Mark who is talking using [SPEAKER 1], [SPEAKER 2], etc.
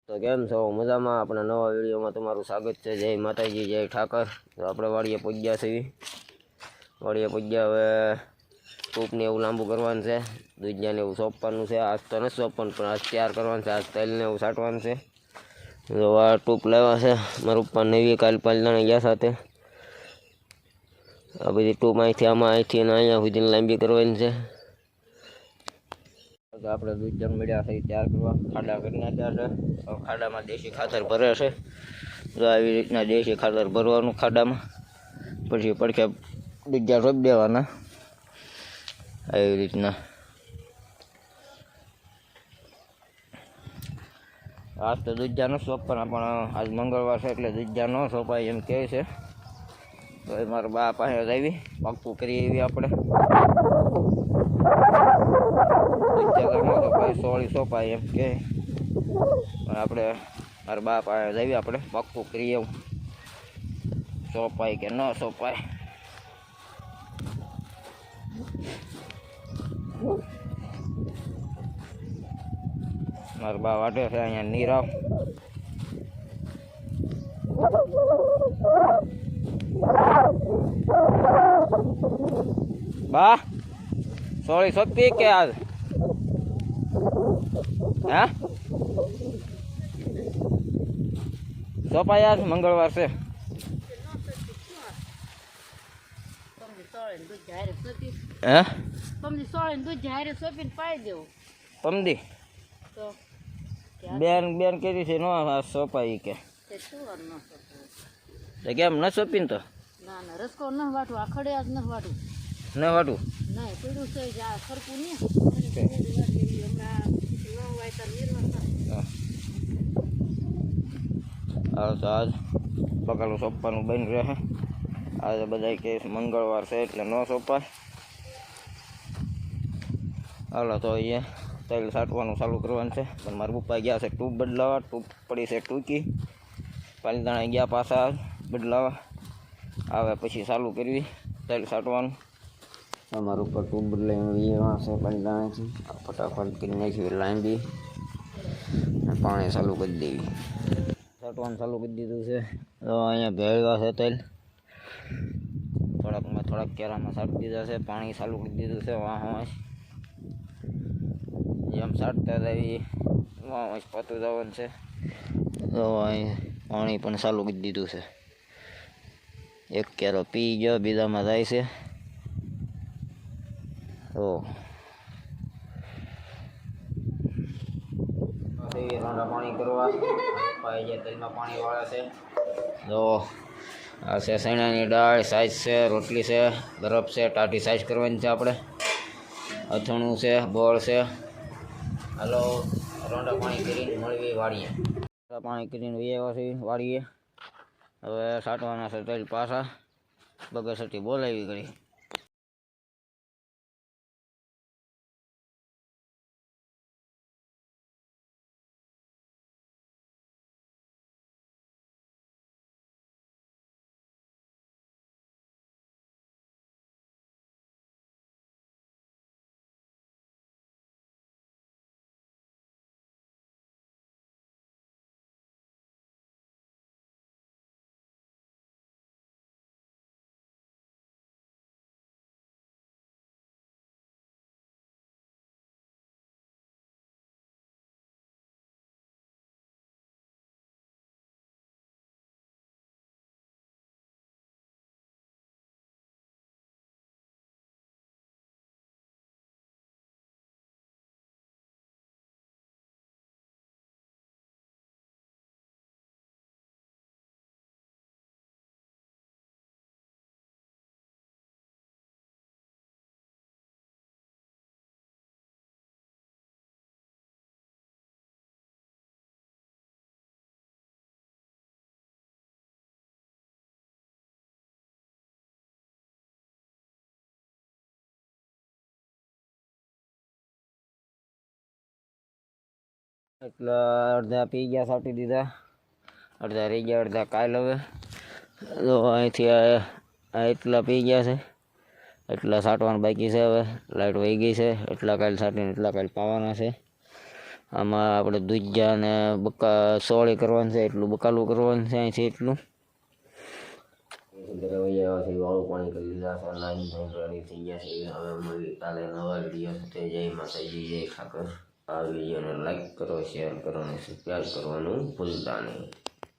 [SPEAKER 1] તો કેમ છો? મજામાં? આપણા નવા વિડીયોમાં તમારું સ્વાગત છે. જય માતાજી, જય ઠાકર. તો આપણે વાડીએ પૂજ્યા છીએ. વાડીએ પૂજ્યા હવે ટૂંકને એવું લાંબુ કરવાનું છે, દૂધિયાને એવું સોંપવાનું છે. આજ તો નથી સોંપવાનું, પણ આજ તૈયાર કરવાનું છે. આજ તેલને એવું છાંટવાનું છે. તો આ ટૂંક લેવા છે મારા પપ્પા નવી કાલ પાલદાણા ગયા સાથે. આ બધી ટૂંક અહીંથી અહીંથી અને અહીંયા સુધી લાંબી કરવાની છે. તો આપણે દૂધ મળ્યા છે તૈયાર કરવા, ખાડા કરી નાખ્યા છે. ખાડામાં દેશી ખાતર ભરે છે. તો આવી રીતના દેશી ખાતર ભરવાનું ખાડામાં, પછી પડખે દૂધિયા રોપી દેવાના આવી રીતના. આજ તો દૂધિયા ન સોંપવાના, પણ આજ મંગળવાર છે એટલે દૂધિયા ન સોંપાય એમ કહે છે. તો એ મારા બા પાસે આવી પાક્કું કરી એવી આપણે સોળી સોંપાય એમ કે, પણ આપણે મારા બા પાસે આવી આપણે પાક્કું કરી એવું સોંપાય કે ન સોંપાય. મારા બા વાટે છે અહીંયા નીરાવ. બા સોળી સોંપી કે આજ? હા સોંપાય આજ મંગળવાર છે. હે પમદી બેન બેન કરી છે નો સોંપાય કે કેમ ન સોંપીને? તો
[SPEAKER 2] રસકો ન વાટું, આખડે આજ ન વાટું,
[SPEAKER 1] ન વાટું
[SPEAKER 2] નહીં પડ્યું છે આ સરખું નહીં.
[SPEAKER 1] હા તો આજ બકાલું સોંપવાનું બંધ રહે. આજે બધા કે મંગળવાર છે એટલે ન સોંપાય. હાલો તો અહીંયા તેલ છાંટવાનું ચાલુ કરવાનું છે. પણ મારા પપ્પા ગયા છે ટ્યુબ બદલાવા, ટ્યુબ પડી છે ટૂંકી. પાલદાણા ગયા પાછા બદલાવા, આવે પછી ચાલુ કરવી તેલ છાંટવાનું. અમારા ઉપર ટ્યુબ બદલાવી છે પાલદાણાથી. ફટાફટ કરી નાખી લાંબી, પાણી ચાલુ કરી દેવી. છાંટવાનું ચાલુ કરી દીધું છે. તો અહીંયા ભેળવા છે તેલ, થોડાક કેરામાં છાંટી દીધા છે. પાણી ચાલુ કરી દીધું છે. વાહ જેમ છાંટતા જાય વાહ પતું જવાનું છે. તો અહીં પાણી પણ ચાલુ કરી દીધું છે. એક કેરો પી ગયો, બીજામાં જાય છે. તો રોંડા પાણી કરવા તેલમાં પાણી વાળે છે. તો આ છે ચણાની દાળ, સાઈઝ છે, રોટલી છે, ગરબ છે, ટાઢી સાઈઝ કરવાની છે આપણે. અથાણું છે, ગોળ છે. હાલો રોંડા પાણી કરીને મળવી વાળીએ. પાણી કરીને વાળીએ. હવે છાંટવાના છે તેલ પાછા. બગસટી બોલાવી કરી. એટલે અડધા પી ગયા, છાંટી દીધા. અડધા રહી ગયા, અડધા કાલ. હવે તો અહીંથી એટલા પી ગયા છે, એટલા છાંટવાનું બાકી છે. હવે લાઇટ વહી ગઈ છે, એટલા કાલ છાંટીને એટલા કાલ પાવાના છે. આમાં આપણે દૂધિયા ને સોળી કરવાનું છે, એટલું બકાલું કરવાનું છે અહીંથી એટલું. વાળું પાણી કરી લીધા છે, નાની રેડી થઈ ગયા છે. હવે મળી કાલે નવા વિડીયો સાથે. જય માતાજી, જય ઠાકર. આ વિડીયોને લાઈક કરો, શેર કરો અને સબસ્ક્રાઈબ કરવાનું ભૂલતા નહીં.